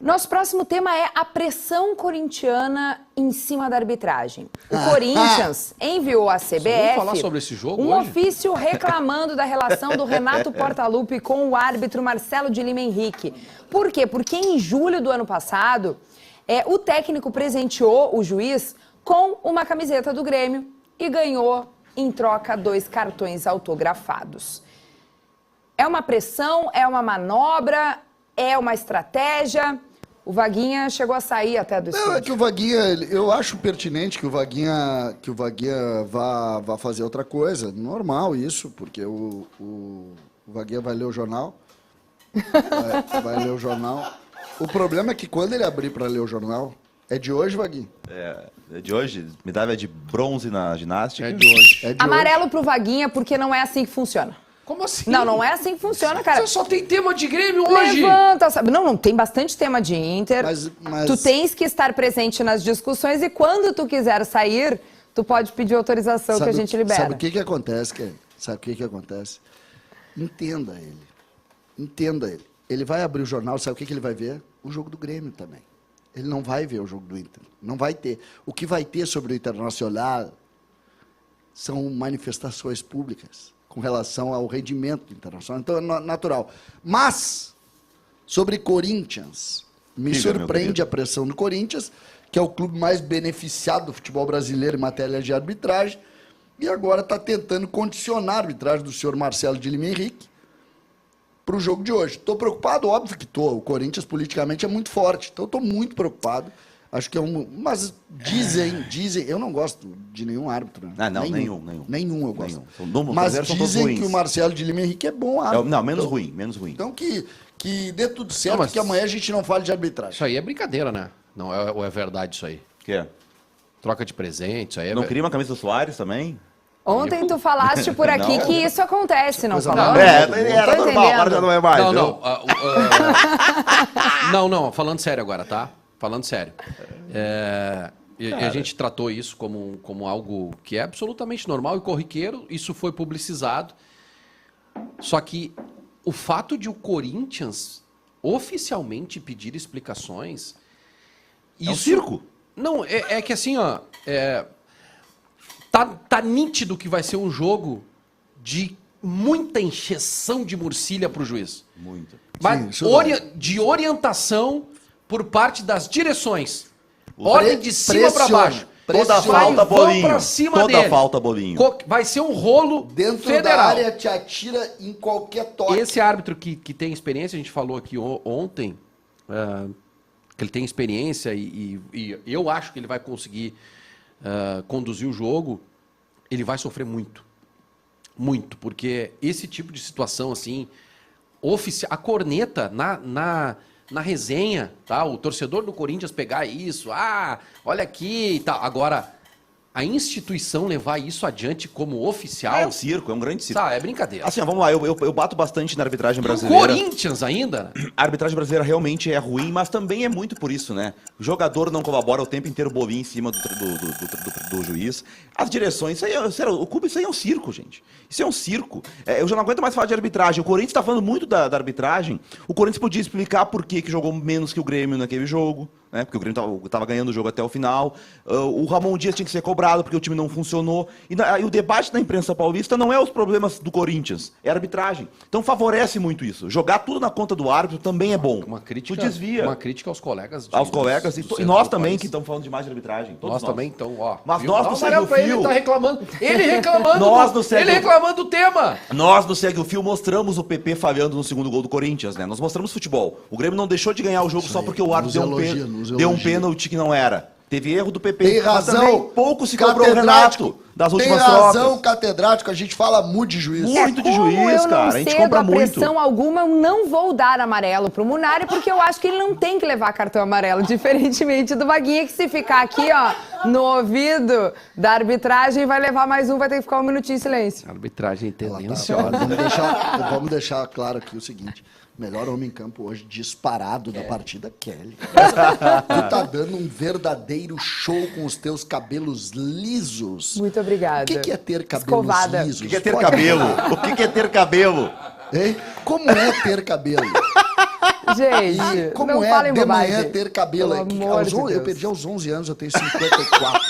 Nosso próximo tema é a pressão corintiana em cima da arbitragem. O Corinthians enviou à CBF falar sobre esse jogo um hoje? ofício reclamando da relação do Renato Portaluppi com o árbitro Marcelo de Lima Henrique. Por quê? Porque em julho do ano passado, o técnico presenteou o juiz com uma camiseta do Grêmio e ganhou, em troca, 2 cartões autografados. É uma pressão? É uma manobra? É uma estratégia? O Vaguinha chegou a sair até do estúdio. Não, é que o Vaguinha, eu acho pertinente que o Vaguinha vá fazer outra coisa. Normal isso, porque o Vaguinha vai ler o jornal. Vai ler o jornal. O problema é que quando ele abrir para ler o jornal, é de hoje, Vaguinha? É de hoje? Medalha de bronze na ginástica? É de hoje. É de Amarelo hoje. pro Vaguinha, porque não é assim que funciona. Como assim? Não, não é assim que funciona, cara. Você só tem tema de Grêmio hoje. Levanta, sabe? Não, tem bastante tema de Inter. Mas- Tu tens que estar presente nas discussões e quando tu quiser sair, tu pode pedir autorização que a gente libera. Sabe o que acontece, Kelly? Sabe o que acontece? Entenda ele. Entenda ele. Ele vai abrir o jornal, sabe o que ele vai ver? O jogo do Grêmio também. Ele não vai ver o jogo do Inter. Não vai ter. O que vai ter sobre o Internacional são manifestações públicas com relação ao rendimento do Internacional. Então, é natural. Mas, sobre Corinthians, me Diga, meu surpreende querido. a pressão do Corinthians, que é o clube mais beneficiado do futebol brasileiro em matéria de arbitragem, e agora está tentando condicionar a arbitragem do senhor Marcelo de Lima Henrique para o jogo de hoje. Estou preocupado? Óbvio que estou. O Corinthians politicamente é muito forte, então estou muito preocupado. Acho que é um... Mas dizem, eu não gosto de nenhum árbitro. Né? Ah, não, nenhum. Nenhum eu gosto. Nenhum. Mas São todos dizem ruins. que o Marcelo de Lima Henrique é bom árbitro. Não, menos Então- ruim, menos ruim. Então que dê tudo certo, Não, mas- que amanhã a gente não fale de arbitragem. Isso aí é brincadeira, né? Não é, ou é verdade isso aí? Que é? Troca de presente, isso aí é... Não queria uma camisa do Soares também? Ontem tu falaste por aqui Não. que isso acontece, não Coisa falou? nada. Era Tô normal, agora já não é mais. Não, viu? não. Não, falando sério agora, tá? Falando sério. E a gente tratou isso como algo que é absolutamente normal e corriqueiro. Isso foi publicizado. Só que o fato de o Corinthians oficialmente pedir explicações... É um circo. Não, é que assim, ó... Tá nítido que vai ser um jogo de muita encheção de murcilha pro juiz. Muito. Mas isso vai. de orientação por parte das direções. Ordem de cima para pressiona, baixo. Toda pressiona. falta, Vão bolinho. pra cima Toda dele. falta, bolinho. Vai ser um rolo Dentro federal. da área te atira em qualquer toque. Esse árbitro que tem experiência, a gente falou aqui ontem, que ele tem experiência e eu acho que ele vai conseguir conduzir o jogo, ele vai sofrer muito. Muito, porque esse tipo de situação assim, a corneta na resenha, tá? O torcedor do Corinthians pegar isso, olha aqui e tal. Agora, a instituição levar isso adiante como oficial, É um circo, é um grande circo. tá, é brincadeira. Assim, ó, vamos lá, eu bato bastante na arbitragem E o brasileira. Corinthians ainda? A arbitragem brasileira realmente é ruim, mas também é muito por isso, né? O jogador não colabora o tempo inteiro bolinho em cima do juiz. As direções, isso aí, sério, o clube, isso aí é um circo, gente. Isso é um circo. Eu já não aguento mais falar de arbitragem. O Corinthians tá falando muito da arbitragem. O Corinthians podia explicar por que jogou menos que o Grêmio naquele jogo, né? Porque o Grêmio tava ganhando o jogo até o final. O Ramon Dias tinha que ser cobrado porque o time não funcionou. E o debate da imprensa paulista não é os problemas do Corinthians, é a arbitragem. Então favorece muito isso. Jogar tudo na conta do árbitro também é bom. Uma crítica, Tu desvia uma crítica aos colegas. aos colegas e, do e nós centro do também país. que estamos falando demais de arbitragem. Todos Nós também, então, ó. Mas viu? nós Dá não um segue amarelo o pra ele, fio. tá reclamando. Ele reclamando. Nós não segue ele o- reclamando do tema. Nós no Segue o Fio mostramos o PP falhando no segundo gol do Corinthians, né? Nós mostramos futebol. O Grêmio não deixou de ganhar o jogo Isso só aí, porque o árbitro nos elogia, nos deu um elogia. pênalti que não era. Teve erro do PP. Tem Mas razão. também pouco se cobrou o Catedrático. Renato das Tem últimas razão, trocas. catedrático. A gente fala muito de juiz. Muito de Como juiz, eu cara. não A gente cedo compra a muito. pressão alguma, eu não vou dar amarelo pro Munari, porque eu acho que ele não tem que levar cartão amarelo, diferentemente do Vaguinha, que se ficar aqui, ó, no ouvido da arbitragem, vai levar mais um, vai ter que ficar um minutinho em silêncio. Arbitragem Ela tá- tendenciosa. Vamos deixar claro aqui o seguinte. Melhor homem em campo hoje, disparado da partida, Kelly. Tu tá dando um verdadeiro show com os teus cabelos lisos. Muito obrigada. O que é ter cabelos Escovada. lisos? O que é ter Pode- cabelo? O que é ter cabelo? Hein? Como é ter cabelo? Gente, E como não é falem de manhã bobagem. ter cabelo? Pelo amor de Eu Deus. perdi aos 11 anos, eu tenho 54.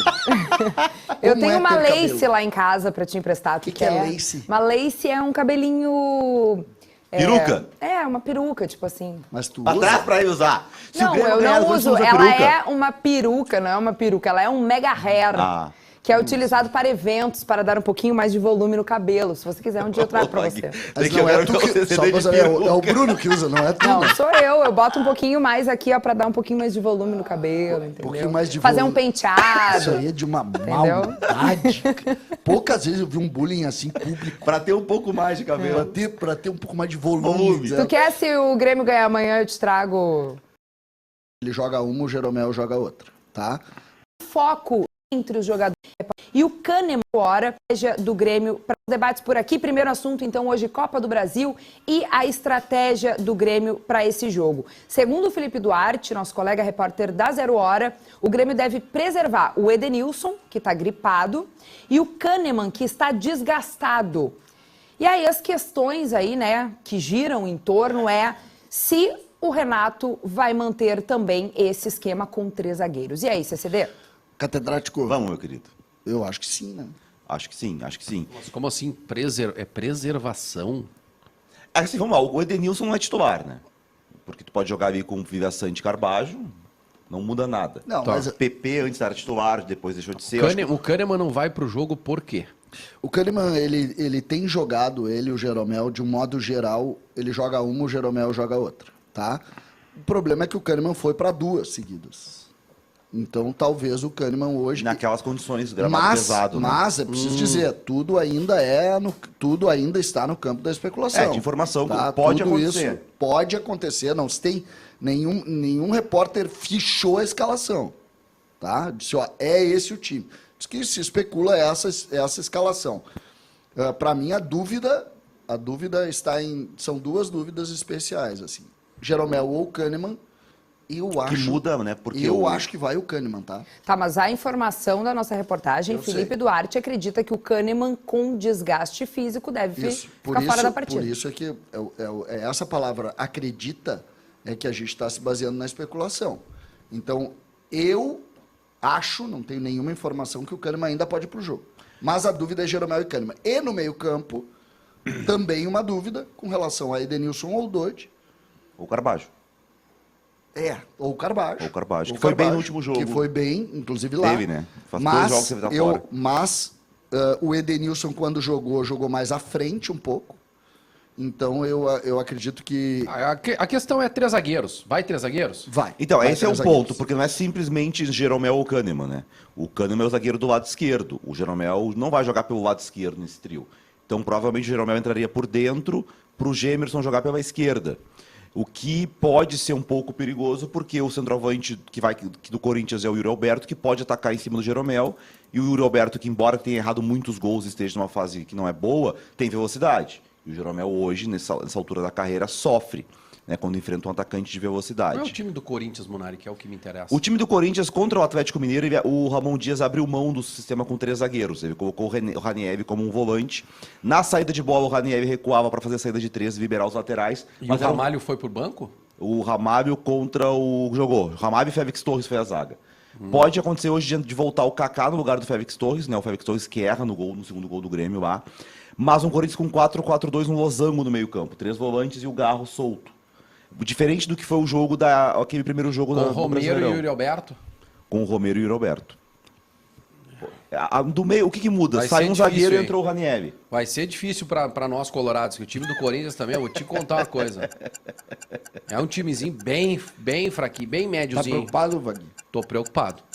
Eu Como tenho é uma ter lace cabelo? lá em casa pra te emprestar. Tu Que é quer? lace? Uma lace é um cabelinho... Peruca? É, uma peruca, tipo assim. Mas tu Pra usa? trás pra ir usar. Se o Não, Grêmio eu ganhar, não você uso. usa Ela peruca? é uma peruca, não é uma peruca. Ela é um mega hair. Ah. Que é utilizado para eventos, para dar um pouquinho mais de volume no cabelo. Se você quiser, um dia eu trago pra você. Mas Tem que não ver é o tu que... CD Só de pra saber, é peruca. o Bruno que usa, não é tu, Não, né? sou eu. Eu boto um pouquinho mais aqui, ó, pra dar um pouquinho mais de volume no cabelo, entendeu? pouquinho mais de Fazer um volume. penteado. Isso aí é de uma maldade. Poucas vezes eu vi um bullying assim público. Pra ter um pouco mais de cabelo. Pra ter um pouco mais de volume. Volume. Tu quer, se o Grêmio ganhar amanhã, eu te trago Ele joga uma, o Jeromel joga outra, tá? foco entre os jogadores. E o Kahneman agora, do Grêmio, para os debates por aqui. Primeiro assunto, então, hoje, Copa do Brasil e a estratégia do Grêmio para esse jogo. Segundo o Felipe Duarte, nosso colega repórter da 0 Hora, o Grêmio deve preservar o Edenilson, que está gripado, e o Kahneman, que está desgastado. E aí as questões aí, né, que giram em torno é se o Renato vai manter também esse esquema com 3 zagueiros. E aí, CCD? Catedrático, Vamos, meu querido. eu acho que sim, né? Acho que sim, acho que sim. Mas como assim? É preservação? Assim, vamos lá, o Edenilson não é titular, né? Porque tu pode jogar ali com Viva Sante e Carbajo, não muda nada. Não, Tá. mas- PP antes era titular, depois deixou de ser. Eu acho que- O Kahneman não vai pro jogo por quê? O Kahneman, ele tem jogado, ele e o Jeromel, de um modo geral, ele joga uma, o Jeromel joga outra, tá? O problema é que o Kahneman foi para 2 seguidas. Então, talvez o Kahneman hoje... Naquelas condições, gramado pesado, né? Mas, é preciso dizer, tudo ainda está no campo da especulação. É, de informação, tá? pode Tudo acontecer. Isso pode acontecer, não se tem nenhum repórter fichou a escalação, tá? Disse, ó, é esse o time. Diz que se especula essa escalação. Para mim, a dúvida está em... São 2 dúvidas especiais, assim. Jeromel ou Kahneman, e eu acho... muda, né? Porque eu acho que vai o Kahneman, tá? Tá, mas a informação da nossa reportagem, Eu Felipe sei. Duarte acredita que o Kahneman, com desgaste físico, deve Isso. ficar fora da partida. Por isso é que é essa palavra acredita é que a gente está se baseando na especulação. Então, eu acho, não tenho nenhuma informação, que o Kahneman ainda pode ir para o jogo. Mas a dúvida é Jeromel e Kahneman. E no meio-campo, também uma dúvida com relação a Edenilson ou Dodge. O Carbajo. Ou o Carbajo. Ou o Carbajo, que foi bem no último jogo. Que foi bem, inclusive lá. Teve, né? Faz 2 jogos que ele tá fora. Mas o Edenilson, quando jogou mais à frente um pouco. Então, eu acredito que A questão é 3 zagueiros. Vai 3 zagueiros? vai. Então, vai esse é um ter ponto, zagueiros. porque não é simplesmente Jeromel ou Kahneman, né? O Kahneman é o zagueiro do lado esquerdo. O Jeromel não vai jogar pelo lado esquerdo nesse trio. Então, provavelmente, o Jeromel entraria por dentro para o Gemerson jogar pela esquerda. O que pode ser um pouco perigoso, porque o centroavante que do Corinthians é o Yuri Alberto, que pode atacar em cima do Jeromel. E o Yuri Alberto, que embora tenha errado muitos gols e esteja numa fase que não é boa, tem velocidade. E o Jeromel hoje, nessa altura da carreira, sofre, né, quando enfrenta um atacante de velocidade. Não é o time do Corinthians, Munari, que é o que me interessa. O time do Corinthians contra o Atlético Mineiro, o Ramon Dias abriu mão do sistema com 3 zagueiros. Ele colocou o Ranieri como um volante. Na saída de bola, o Ranieri recuava para fazer a saída de 3 e liberar os laterais. E Mas o Ramalho foi por banco? o Ramalho contra o... jogou. O Ramalho e Félix Torres foi a zaga. Pode acontecer hoje de voltar o Kaká no lugar do Félix Torres, né? O Félix Torres que erra no segundo gol do Grêmio lá. Mas um Corinthians com 4-4-2, um losango no meio-campo. 3 volantes e o Garro solto. Diferente do que foi o jogo aquele primeiro jogo Com do o Romero e Brasileirão. o Yuri Alberto? Com o Romero e o Roberto. Do meio, o que muda? Vai Sai ser um difícil, zagueiro e hein? entrou o Ranieri. Vai ser difícil pra nós colorados, que o time do Corinthians também, eu vou te contar uma coisa. É um timezinho bem fraquinho, bem Tá médiozinho. preocupado, Wagner? Tô preocupado.